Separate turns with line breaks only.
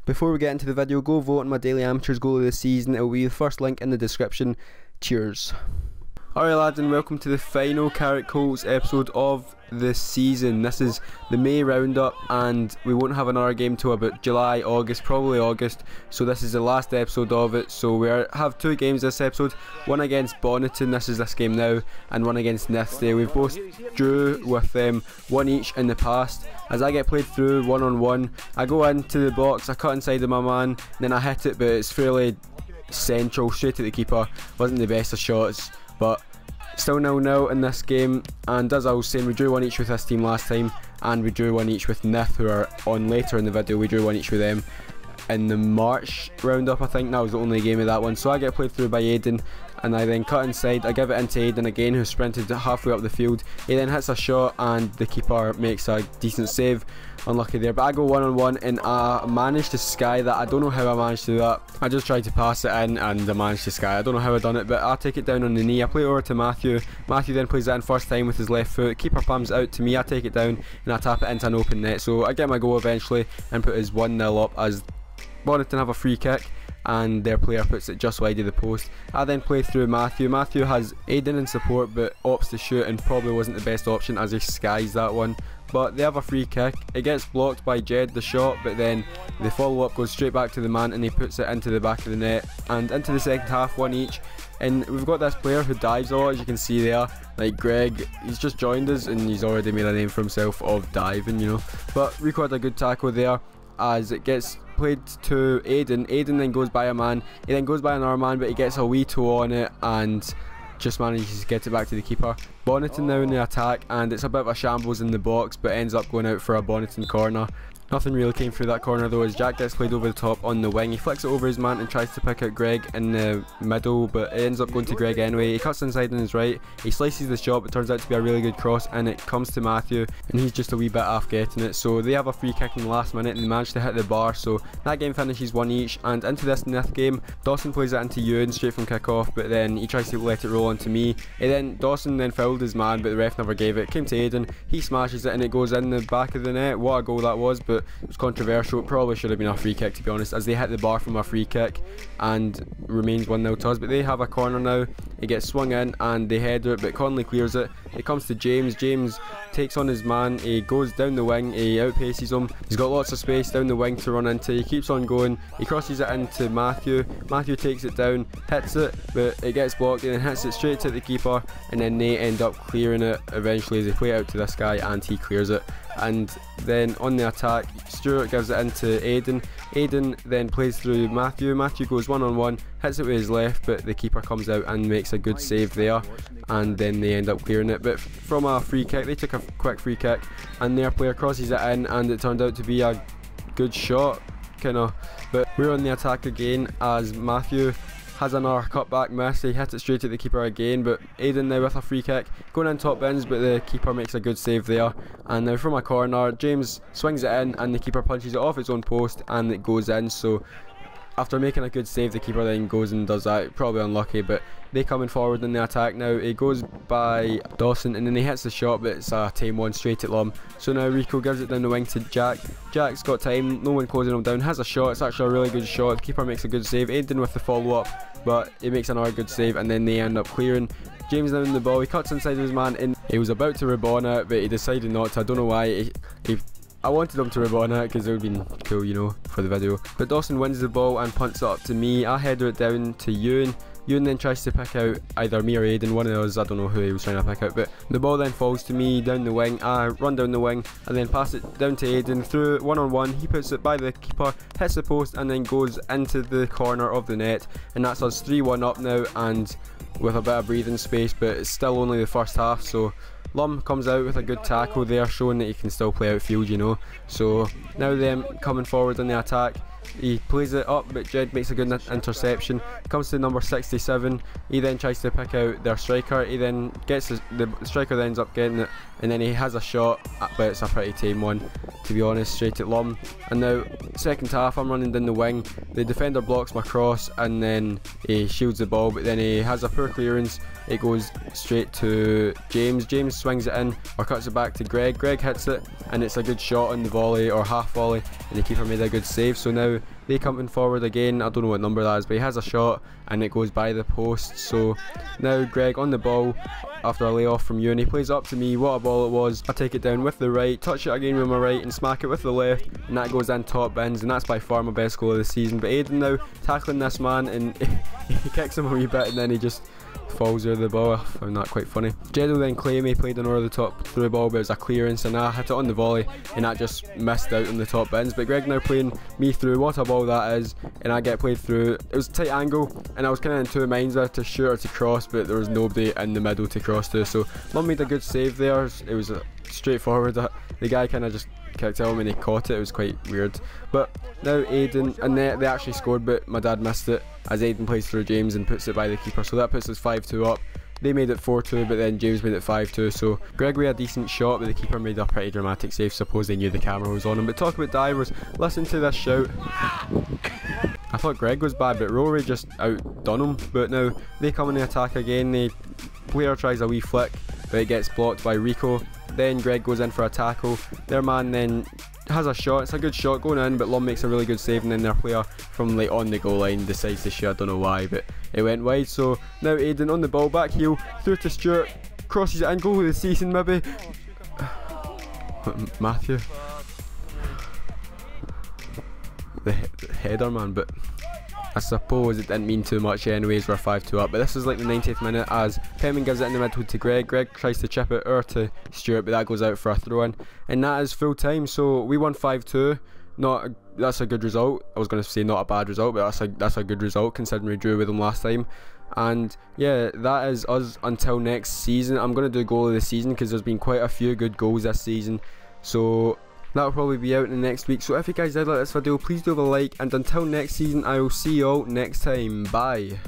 Before we get into the video, go vote on my daily amateurs goal of the season. It will be the first link in the description. Cheers. Alright lads, and welcome to the final Carrick Colts episode of the season. This is the May roundup and we won't have another game till about July, August, probably August. So this is the last episode of it. So we have two games this episode. One against Bonneton, this is this game now, and one against Nithsday. We've both drew with them one each in the past. As I get played through one-on-one, I go into the box, I cut inside of my man, then I hit it, but it's fairly central, straight at the keeper. Wasn't the best of shots, but still 0-0 in this game. And as I was saying, we drew one each with this team last time, and we drew one each with Nith, who are on later in the video. We drew one each with them in the March roundup, I think. That was the only game of that one. So I get played through by Aiden, and I then cut inside, I give it into Aiden again, who sprinted halfway up the field. He then hits a shot and the keeper makes a decent save. Unlucky there, but I go one-on-one and I managed to sky that. I don't know how I managed to do that. I just tried to pass it in and I managed to sky. I don't know how I done it, but I take it down on the knee. I play it over to Matthew. Matthew then plays it in first time with his left foot. Keeper palms out to me. I take it down and I tap it into an open net. So I get my goal eventually and put us 1-0 up as Bonneton have a free kick and their player puts it just wide of the post. I then play through Matthew. Matthew has Aiden in support but opts to shoot and probably wasn't the best option as he skies that one. But they have a free kick. It gets blocked by Jed, the shot, but then the follow-up goes straight back to the man and he puts it into the back of the net. And into the second half, one each. And we've got this player who dives a lot, as you can see there. Like Greg, he's just joined us and he's already made a name for himself of diving, you know. But Rico had a good tackle there as it gets played to Aiden. Aiden then goes by a man. He then goes by another man, but he gets a wee toe on it and just manages to get it back to the keeper. Bonneton now in the attack, and it's a bit of a shambles in the box, but ends up going out for a Bonneton corner. Nothing really came through that corner though, as Jack gets played over the top on the wing. He flicks it over his man and tries to pick out Greg in the middle, but it ends up going to Greg anyway. He cuts inside on his right, he slices the shot, but turns out to be a really good cross, and it comes to Matthew, and he's just a wee bit off getting it. So they have a free kick in the last minute, and they manage to hit the bar, so that game finishes one each. And into this Nith game, Dawson plays it into Ewan straight from kick-off, but then he tries to let it roll onto me. Dawson then fouled his man, but the ref never gave it. Came to Aiden, he smashes it, and it goes in the back of the net. What a goal that was, but it was controversial. It probably should have been a free kick, to be honest, as they hit the bar from a free kick and remains 1-0 to us. But they have a corner now. It gets swung in and they header it, but Conley clears it. It comes to James. James takes on his man. He goes down the wing. He outpaces him. He's got lots of space down the wing to run into. He keeps on going. He crosses it into Matthew. Matthew takes it down, hits it, but it gets blocked and then hits it straight to the keeper, and then they end up clearing it eventually as they play it out to this guy and he clears it. And then on the attack, Stuart gives it into Aiden. Aiden then plays through Matthew. Matthew goes one-on-one, hits it with his left, but the keeper comes out and makes a good save there, and then they end up clearing it. But from a free kick, they took a quick free kick and their player crosses it in, and it turned out to be a good shot, kinda. But we're on the attack again as Matthew has another cutback miss. He hits it straight at the keeper again, but Aiden now with a free kick, going in top bins, but the keeper makes a good save there. And now from a corner, James swings it in and the keeper punches it off his own post and it goes in. So after making a good save, the keeper then goes and does that. Probably unlucky, but they coming forward in the attack now. It goes by Dawson and then he hits the shot, but it's a tame one straight at Lum. So now Rico gives it down the wing to Jack. Jack's got time, no one closing him down, has a shot. It's actually a really good shot. The keeper makes a good save. Aiden with the follow-up, but he makes another good save and then they end up clearing. James now in the ball, he cuts inside of his man and he was about to rebound it, but he decided not to. I don't know why. I wanted him to rebound it because it would have been cool, you know, for the video. But Dawson wins the ball and punts it up to me. I header it down to Ewan. Ewan then tries to pick out either me or Aiden, one of us, I don't know who he was trying to pick out, but the ball then falls to me down the wing. I run down the wing and then pass it down to Aiden through one-on-one. He puts it by the keeper, hits the post and then goes into the corner of the net, and that's us 3-1 up now, and with a bit of breathing space, but it's still only the first half. So Lum comes out with a good tackle there, showing that he can still play outfield, you know. So now them coming forward on the attack. He plays it up, but Jed makes a good interception. Comes to number 67. He then tries to pick out their striker. He then gets the striker then ends up getting it, and then he has a shot, but it's a pretty tame one, to be honest, straight at Lum. And now second half, I'm running down the wing. The defender blocks my cross, and then he shields the ball, but then he has a poor clearance. It goes straight to James. James swings it in or cuts it back to Greg. Greg hits it, and it's a good shot on the volley or half volley, and the keeper made a good save. So now now they coming forward again. I don't know what number that is, but he has a shot and it goes by the post. So now Greg on the ball after a layoff from Ewan. He plays up to me. What a ball it was. I take it down with the right, touch it again with my right and smack it with the left, and that goes in top bins, and that's by far my best goal of the season. But Aiden now tackling this man, and he kicks him a wee bit and then he just falls over the ball. I found that quite funny. Jeddo then claimed he played an over the top through ball, but it was a clearance, and I hit it on the volley and that just missed out on the top bins. But Greg now playing me through. What a ball that is, and I get played through. It was a tight angle and I was kind of in two minds whether to shoot or to cross, but there was nobody in the middle to cross to, so Mum made a good save there. It was straightforward. The guy kind of just kicked at him and he caught it. It was quite weird. But now Aiden, and they actually scored, but my dad missed it as Aiden plays through James and puts it by the keeper, so that puts us 5-2 up. They made it 4-2, but then James made it 5-2, so Greg made a decent shot, but the keeper made a pretty dramatic save. Suppose they knew the camera was on him. But talk about divers, listen to this shout. I thought Greg was bad, but Rory just outdone him. But now they come in the attack again. The player tries a wee flick, but it gets blocked by Rico. Then Greg goes in for a tackle. Their man then has a shot. It's a good shot going in, but Lum makes a really good save, and then their player from like on the goal line decides to shoot. I don't know why, but it went wide. So now Aiden on the ball, back heel through to Stuart, crosses it in, goal of the season maybe. Matthew, the header man, but I suppose it didn't mean too much anyways. We're 5-2 up, but this is like the 90th minute as Penman gives it in the middle to Greg. Greg tries to chip it or to Stuart, but that goes out for a throw in, and that is full time. So we won 5-2. That's a good result. I was going to say not a bad result, but that's a good result considering we drew with them last time. And yeah, that is us until next season. I'm going to do goal of the season because there's been quite a few good goals this season, so that'll probably be out in the next week. So if you guys did like this video, please do leave a like, and until next season, I will see you all next time. Bye.